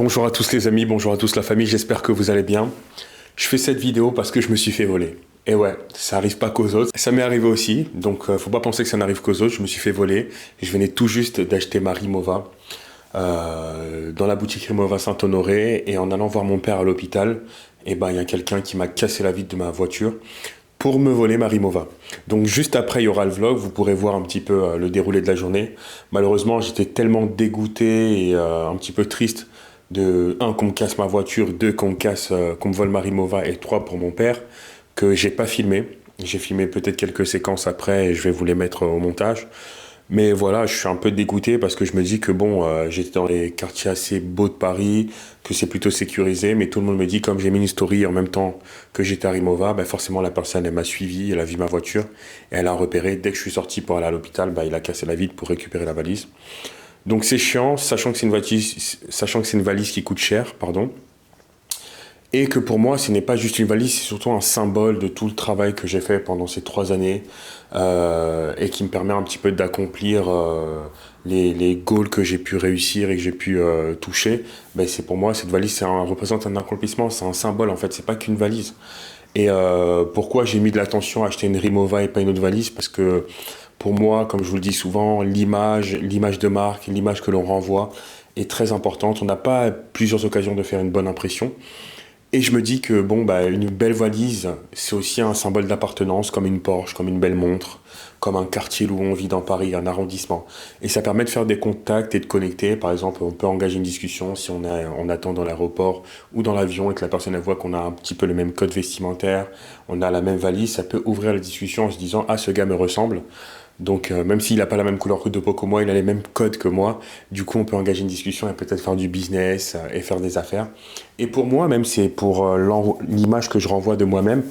Bonjour à tous les amis, bonjour à tous la famille, j'espère que vous allez bien. Je fais cette vidéo parce que je me suis fait voler. Et ouais, ça arrive pas qu'aux autres. Ça m'est arrivé aussi, donc faut pas penser que ça n'arrive qu'aux autres. Je me suis fait voler. Je venais tout juste d'acheter ma Rimowa dans la boutique Rimowa Saint-Honoré. Et en allant voir mon père à l'hôpital, il y a quelqu'un qui m'a cassé la vitre de ma voiture pour me voler ma Rimowa. Donc juste après, il y aura le vlog, vous pourrez voir un petit peu le déroulé de la journée. Malheureusement, j'étais tellement dégoûté et un petit peu triste de un qu'on me casse ma voiture, deux qu'on me vole ma Rimowa et trois pour mon père, que j'ai pas filmé. J'ai filmé peut-être quelques séquences après et je vais vous les mettre au montage. Mais voilà, je suis un peu dégoûté parce que je me dis que bon, j'étais dans les quartiers assez beaux de Paris, que c'est plutôt sécurisé, mais tout le monde me dit, comme j'ai mis une story en même temps que j'étais à Rimowa, forcément la personne elle m'a suivi, elle a vu ma voiture, et elle a repéré, dès que je suis sorti pour aller à l'hôpital, il a cassé la vitre pour récupérer la valise. Donc c'est chiant, sachant que c'est une valise qui coûte cher, pardon. Et que pour moi, ce n'est pas juste une valise, c'est surtout un symbole de tout le travail que j'ai fait pendant ces 3 années et qui me permet un petit peu d'accomplir les goals que j'ai pu réussir et que j'ai pu toucher. C'est pour moi, cette valise, représente un accomplissement, c'est un symbole en fait, c'est pas qu'une valise. Et pourquoi j'ai mis de l'attention à acheter une Rimowa et pas une autre valise? Parce que pour moi, comme je vous le dis souvent, l'image de marque, l'image que l'on renvoie est très importante. On n'a pas plusieurs occasions de faire une bonne impression. Et je me dis que une belle valise, c'est aussi un symbole d'appartenance, comme une Porsche, comme une belle montre, comme un quartier où on vit dans Paris, un arrondissement. Et ça permet de faire des contacts et de connecter. Par exemple, on peut engager une discussion si on attend dans l'aéroport ou dans l'avion et que la personne elle voit qu'on a un petit peu le même code vestimentaire, on a la même valise, ça peut ouvrir la discussion en se disant « Ah, ce gars me ressemble ». Donc même s'il n'a pas la même couleur de peau que moi, il a les mêmes codes que moi. Du coup, on peut engager une discussion et peut-être faire du business et faire des affaires. Et pour moi, même c'est pour l'image que je renvoie de moi-même,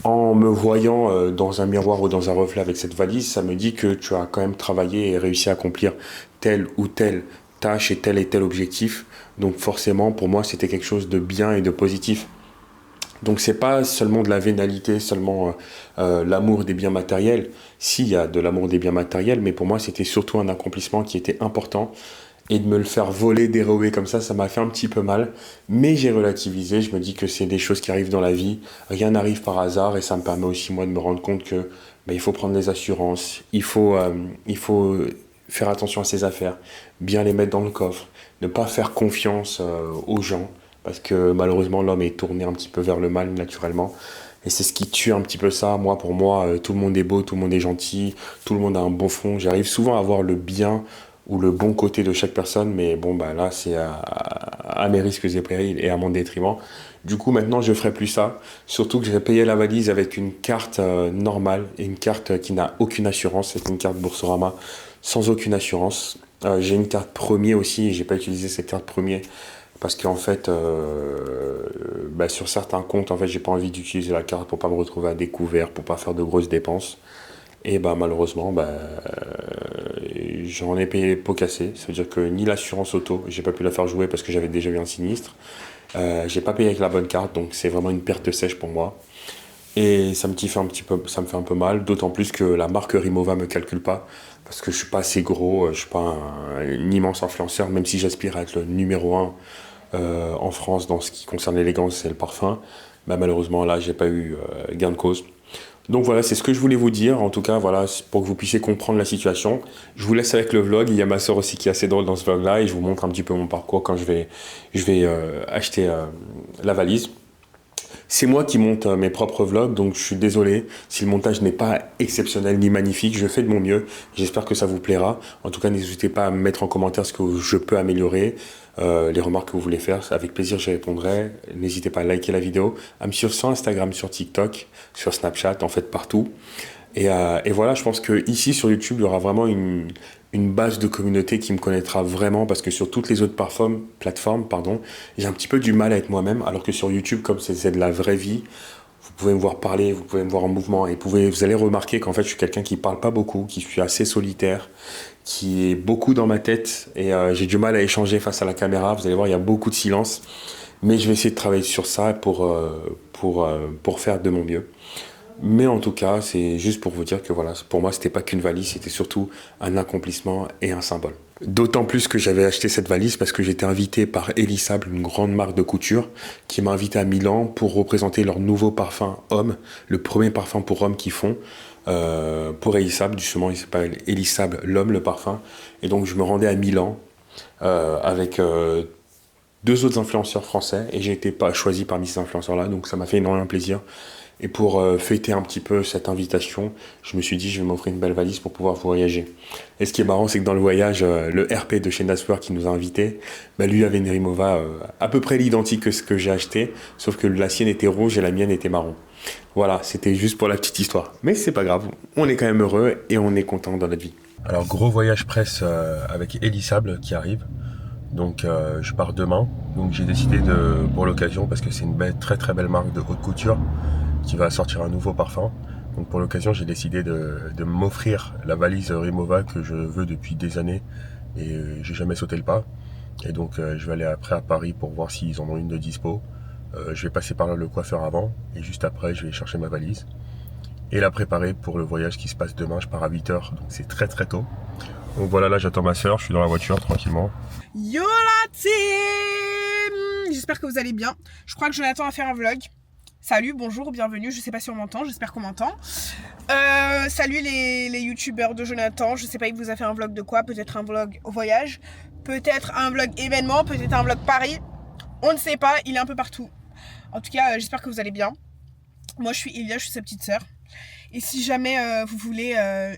en me voyant dans un miroir ou dans un reflet avec cette valise, ça me dit que tu as quand même travaillé et réussi à accomplir telle ou telle tâche et tel objectif. Donc forcément, pour moi, c'était quelque chose de bien et de positif. Donc c'est pas seulement de la vénalité, seulement l'amour des biens matériels. Si, il y a de l'amour des biens matériels, mais pour moi c'était surtout un accomplissement qui était important. Et de me le faire voler, dérober comme ça m'a fait un petit peu mal. Mais j'ai relativisé, je me dis que c'est des choses qui arrivent dans la vie. Rien n'arrive par hasard et ça me permet aussi moi de me rendre compte que il faut prendre les assurances, il faut faire attention à ses affaires, bien les mettre dans le coffre, ne pas faire confiance aux gens parce que malheureusement l'homme est tourné un petit peu vers le mal naturellement et c'est ce qui tue un petit peu ça. Moi, pour moi, tout le monde est beau, tout le monde est gentil, tout le monde a un bon fond. J'arrive souvent à voir le bien ou le bon côté de chaque personne, mais là c'est à mes risques et périls et à mon détriment. Du coup maintenant je ferai plus ça, surtout que j'ai payé la valise avec une carte normale et une carte qui n'a aucune assurance, c'est une carte Boursorama sans aucune assurance. J'ai une carte premier aussi et j'ai pas utilisé cette carte premier parce qu'en fait sur certains comptes en fait j'ai pas envie d'utiliser la carte pour pas me retrouver à découvert, pour pas faire de grosses dépenses. Et malheureusement, j'en ai payé les pots cassés. Ça veut dire que ni l'assurance auto, j'ai pas pu la faire jouer parce que j'avais déjà eu un sinistre. J'ai pas payé avec la bonne carte, donc c'est vraiment une perte sèche pour moi. Et ça me fait un petit peu, ça me fait un peu mal, d'autant plus que la marque Rimowa me calcule pas, parce que je suis pas assez gros, je suis pas un immense influenceur, même si j'aspire à être le numéro un en France dans ce qui concerne l'élégance et le parfum. Malheureusement là, j'ai pas eu gain de cause. Donc voilà, c'est ce que je voulais vous dire. En tout cas, voilà, pour que vous puissiez comprendre la situation. Je vous laisse avec le vlog. Il y a ma soeur aussi qui est assez drôle dans ce vlog-là et je vous montre un petit peu mon parcours quand je vais acheter la valise. C'est moi qui monte mes propres vlogs, donc je suis désolé si le montage n'est pas exceptionnel ni magnifique. Je fais de mon mieux. J'espère que ça vous plaira. En tout cas, n'hésitez pas à me mettre en commentaire ce que je peux améliorer, les remarques que vous voulez faire. Avec plaisir, j'y répondrai. N'hésitez pas à liker la vidéo, à me suivre sur Instagram, sur TikTok, sur Snapchat, en fait partout. Et voilà, je pense que ici sur YouTube, il y aura vraiment une base de communauté qui me connaîtra vraiment parce que sur toutes les autres plateformes, j'ai un petit peu du mal à être moi-même, alors que sur YouTube, comme c'est de la vraie vie, vous pouvez me voir parler, vous pouvez me voir en mouvement et vous allez remarquer qu'en fait, je suis quelqu'un qui parle pas beaucoup, qui suis assez solitaire, qui est beaucoup dans ma tête et j'ai du mal à échanger face à la caméra. Vous allez voir, il y a beaucoup de silence, mais je vais essayer de travailler sur ça pour faire de mon mieux. Mais en tout cas, c'est juste pour vous dire que voilà, pour moi, c'était pas qu'une valise, c'était surtout un accomplissement et un symbole. D'autant plus que j'avais acheté cette valise parce que j'étais invité par Elisable, une grande marque de couture, qui m'a invité à Milan pour représenter leur nouveau parfum homme, le premier parfum pour hommes qu'ils font pour Elisable. Justement, il s'appelle Elisable l'homme, le parfum. Et donc, je me rendais à Milan avec deux autres influenceurs français et j'ai été pas choisi parmi ces influenceurs-là. Donc, ça m'a fait énormément plaisir. Et pour fêter un petit peu cette invitation, je me suis dit je vais m'offrir une belle valise pour pouvoir voyager. Et ce qui est marrant, c'est que dans le voyage, le RP de chez Naswear qui nous a invités, bah, lui avait une Rimowa à peu près l'identique que ce que j'ai acheté, sauf que la sienne était rouge et la mienne était marron. Voilà, c'était juste pour la petite histoire. Mais c'est pas grave, on est quand même heureux et on est content dans notre vie. Alors gros voyage presse avec Elisable qui arrive. Donc je pars demain. Donc j'ai décidé pour l'occasion, parce que c'est une très très belle marque de haute couture, qui va sortir un nouveau parfum. Donc pour l'occasion, j'ai décidé de m'offrir la valise Rimowa que je veux depuis des années et j'ai jamais sauté le pas. Et donc je vais aller après à Paris pour voir s'ils en ont une de dispo. Je vais passer par le coiffeur avant et juste après je vais chercher ma valise et la préparer pour le voyage qui se passe demain. Je pars à 8h, donc c'est très très tôt. Donc voilà, là j'attends ma soeur, je suis dans la voiture tranquillement. Yo la team! J'espère que vous allez bien. Je crois que Jonathan va faire un vlog. Salut, bonjour, bienvenue, je sais pas si on m'entend, j'espère qu'on m'entend. Salut les youtubeurs de Jonathan, je sais pas, il vous a fait un vlog de quoi, peut-être un vlog au voyage, peut-être un vlog événement, peut-être un vlog Paris, on ne sait pas, il est un peu partout. En tout cas, j'espère que vous allez bien. Moi je suis Elia, je suis sa petite sœur. Et si jamais vous voulez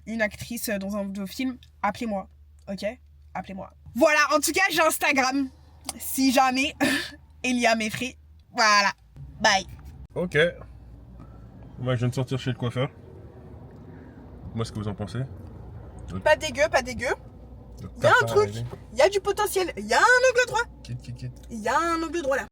une actrice dans un de vos films, appelez-moi, ok? Appelez-moi. Voilà, en tout cas j'ai Instagram, si jamais, Elia Meffray, voilà, bye. Ok. Moi je viens de sortir chez le coiffeur. Moi ce que vous en pensez? Pas dégueu, pas dégueu. Il y a un truc, il y a du potentiel, il y a un angle droit. Il y a un angle droit là.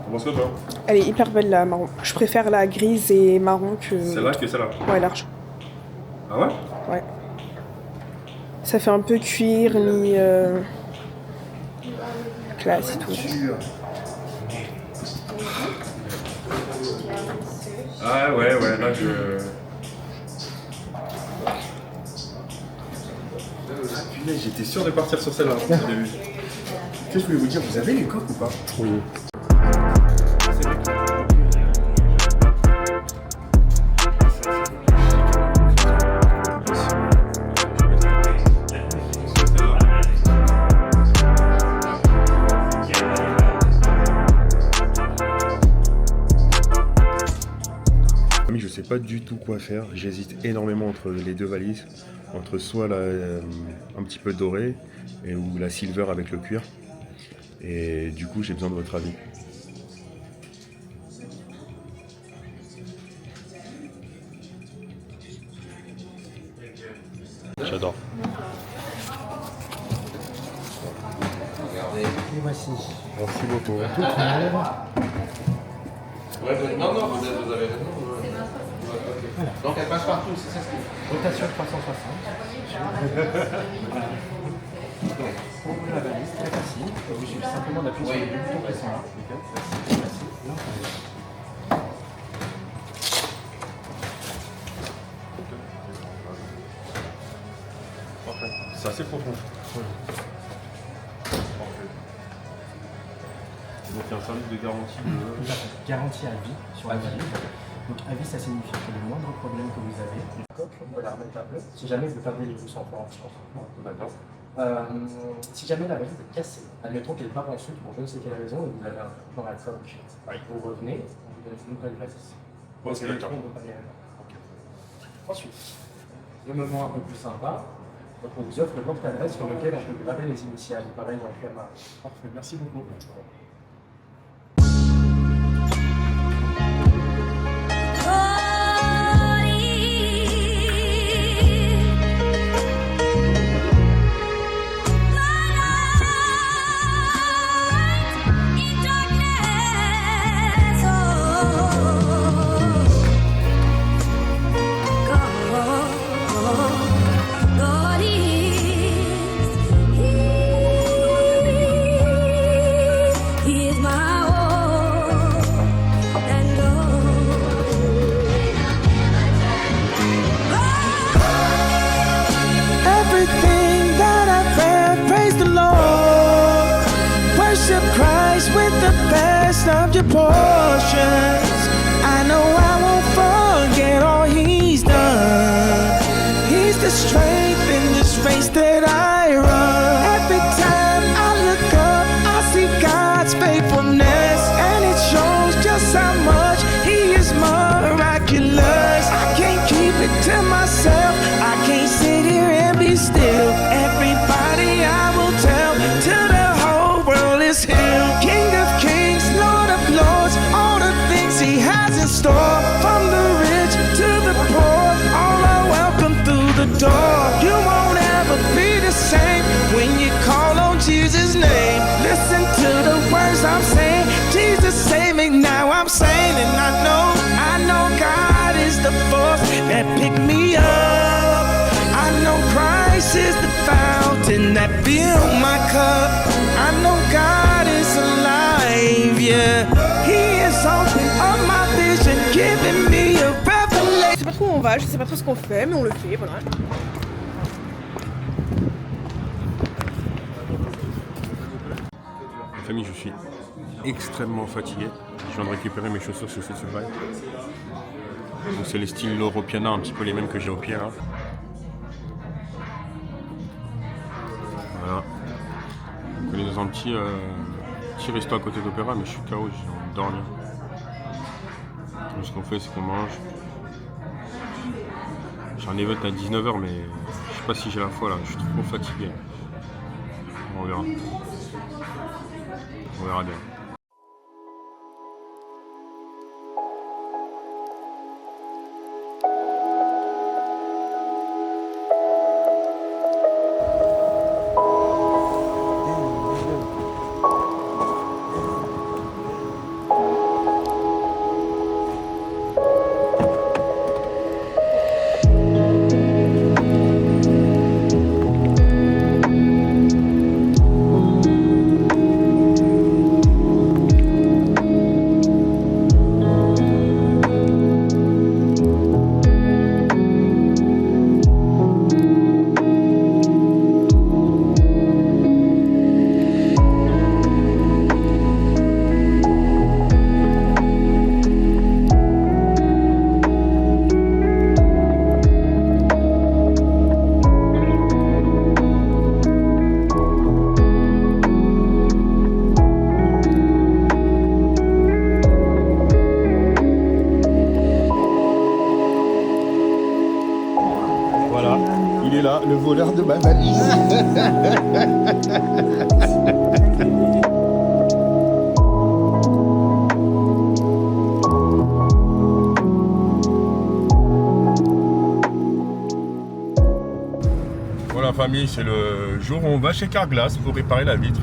Comment ça va? Elle est hyper belle la marron. Je préfère la grise et marron que... Celle-là que celle-là? Ouais, large. Ah ouais? Ouais. Ça fait un peu cuir, mi... classe et tout. Ah ouais, là je... Ah punaise, j'étais sûr de partir sur celle-là au début. Qu'est-ce que je voulais vous dire, vous avez les coques ou pas? Oui. Je sais pas du tout quoi faire, j'hésite énormément entre les deux valises, entre soit un petit peu doré ou la silver avec le cuir, et du coup j'ai besoin de votre avis. J'adore. Regardez. Et voici. Merci beaucoup. Non, vous avez raison. Voilà. Donc elle passe partout, c'est ça ce qu'il faut. Rotation 360. Voilà. Donc, pour ouvrir la valise, très facile. Il suffit simplement d'appuyer sur les deux boutons qui sont là. Facile. Parfait. C'est assez profond. Oui. Donc il y a un service de garantie Garantie à vie sur la valise. Donc à vie, ça signifie que le moindre problème que vous avez, les coques, on peut la remettre à bleu. Si jamais vous perdez les boutons en d'accord. Si jamais la valise est cassée, admettons qu'elle part ensuite pour je ne sais quelle raison, et vous avez un trou dans la coque, vous revenez, on vous donne une nouvelle valise. Ok, d'accord. Ensuite, le moment un peu plus sympa, donc on vous offre le porte-adresse sur lequel on peut graver les initiales, pareil dans le schéma. Parfait, merci beaucoup. worship Christ with the best of your portions. I know I won't forget all He's done. He's the strength in this race that I run. Every time I look up, I see God's faithfulness, and it shows just how much He is miraculous. I can't keep it to myself. I can't sit here and be still. Everybody I will tell till the whole world is healed. King of kings, Lord of lords, all the things He has in store. From the rich to the poor, all are welcome through the door. You won't ever be the same when you call on Jesus' name. Listen to the words I'm saying. Jesus save me, now I'm saying, and I know God is the force that picked me up. I know Christ is the fountain that filled my cup. I know God is alive, yeah. He is opening up my vision, giving me a revelation. Je sais pas trop où on va, je sais pas trop ce qu'on fait, mais on le fait, voilà. La famille, je suis extrêmement fatigué. Je viens de récupérer mes chaussures sur cette surface. Donc c'est les styles Loro Piana, un petit peu les mêmes que j'ai au pied là. Voilà. Donc on est dans un petit resto à côté d'Opéra, mais je suis KO, j'ai envie de dormir. Donc ce qu'on fait, c'est qu'on mange. J'ai un event à 19h, mais je sais pas si j'ai la foi là, je suis trop fatigué. On verra. On verra bien. Voilà, il est là, le voleur de ma valise. Voilà famille, c'est le jour où on va chez Carglass pour réparer la vitre.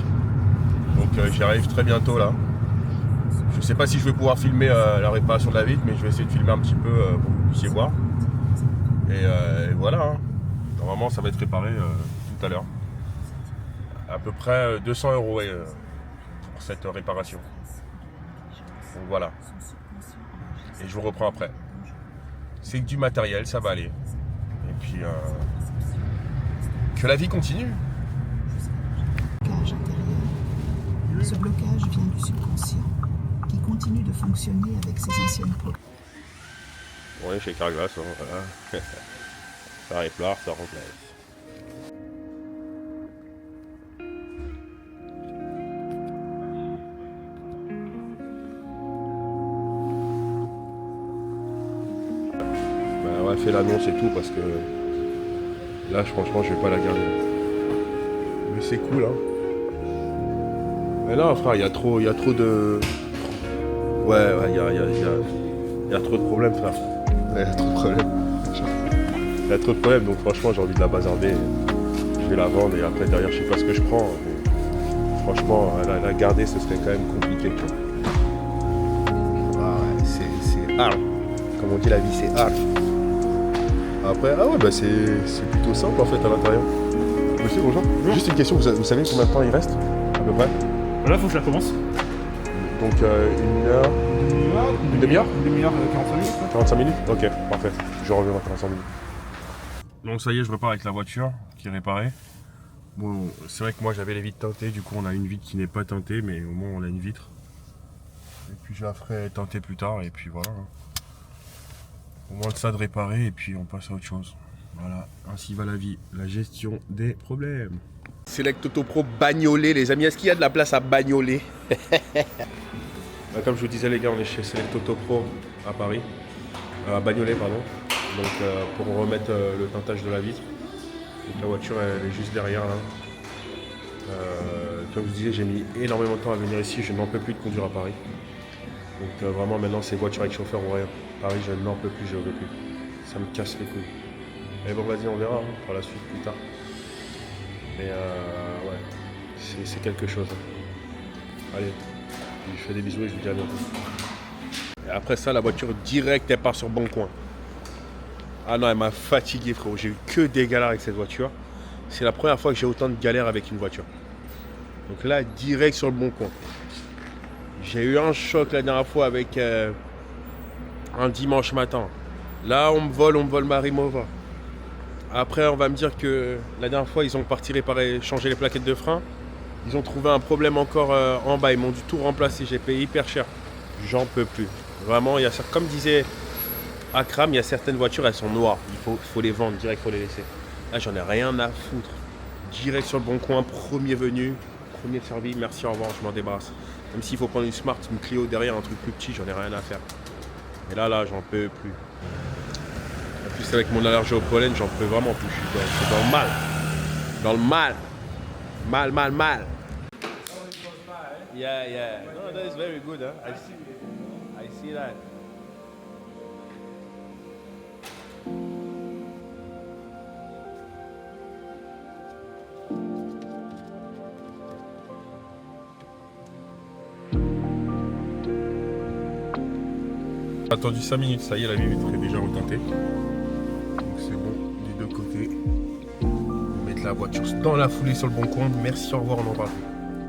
Donc j'y arrive très bientôt là. Je sais pas si je vais pouvoir filmer la réparation de la vitre, mais je vais essayer de filmer un petit peu pour que vous puissiez voir. Et voilà, hein. Normalement ça va être réparé tout à l'heure. À peu près 200 € pour cette réparation. Donc voilà. Et je vous reprends après. C'est que du matériel, ça va aller. Et puis que la vie continue. Blocage intérieur. Ce blocage vient du subconscient qui continue de fonctionner avec ses anciennes programmes. On est chez Carglass, hein, voilà. Ça répare, ça remplace. Bah, on a fait l'annonce et tout parce que là franchement je vais pas la garder. Mais c'est cool hein. Mais là frère il y a trop de. Ouais il y a trop de problèmes frère. Ouais, il y a trop de problèmes. Il y a trop de problèmes donc franchement j'ai envie de la bazarder. Je vais la vendre et après derrière je sais pas ce que je prends. Mais franchement la garder ce serait quand même compliqué. Ah ouais, c'est hard. Comme on dit la vie c'est hard. Après, ah ouais, bah c'est plutôt simple en fait à l'intérieur. Monsieur, bonjour. Juste une question, vous savez combien de temps il reste à peu près? Là, faut que je la commence. Donc une heure. Une demi-heure? Une demi-heure, 45 minutes. 45 minutes? Ok, parfait. Je reviens dans 45 minutes. Donc ça y est, je repars avec la voiture qui est réparée. Bon, c'est vrai que moi j'avais les vitres teintées, du coup on a une vitre qui n'est pas teintée, mais au moins on a une vitre. Et puis je la ferai teinter plus tard, et puis voilà. Au moins ça de réparer, et puis on passe à autre chose. Voilà, ainsi va la vie, la gestion des problèmes. Select Auto Pro bagnolet, les amis, est-ce qu'il y a de la place à bagnoler? Comme je vous disais les gars, on est chez Select Auto Pro à Paris, à Bagnolet pardon, donc pour remettre le teintage de la vitre. Donc, la voiture elle est juste derrière là. Comme je vous disais, j'ai mis énormément de temps à venir ici, je n'en peux plus de conduire à Paris. Donc vraiment maintenant c'est voiture avec chauffeur ou rien. Paris je n'en peux plus, je ne veux plus. Ça me casse les couilles. Mais bon vas-y on verra hein, pour la suite plus tard. Mais ouais, c'est quelque chose. Allez, je fais des bisous et je vous dis à bientôt. Et après ça la voiture direct elle part sur Bon Coin. Ah non, elle m'a fatigué frérot, j'ai eu que des galères avec cette voiture. C'est la première fois que j'ai autant de galères avec une voiture. Donc là, direct sur le Bon Coin. J'ai eu un choc la dernière fois avec un dimanche matin. Là, on me vole ma Rimowa. Après, on va me dire que la dernière fois, ils ont parti réparer, changer les plaquettes de frein. Ils ont trouvé un problème encore en bas, ils m'ont dû tout remplacer, j'ai payé hyper cher. J'en peux plus. Vraiment, il y a comme disait Akram, il y a certaines voitures, elles sont noires. Il faut les vendre, direct, il faut les laisser. Là, j'en ai rien à foutre. Direct sur le Bon Coin, premier venu, premier servi, merci, au revoir, je m'en débarrasse. Même s'il faut prendre une Smart, une Clio derrière, un truc plus petit, j'en ai rien à faire. Et là, j'en peux plus. En plus, avec mon allergie au pollen, j'en peux vraiment plus. Je suis dans le mal. Dans le mal. Mal. Yeah. No, that is very good, huh? I see that. J'ai attendu 5 minutes, ça y est, la vitre est déjà reteintée. Donc c'est bon, des deux côtés. On va mettre la voiture dans la foulée sur le Bon Coin. Merci, au revoir, on en parle.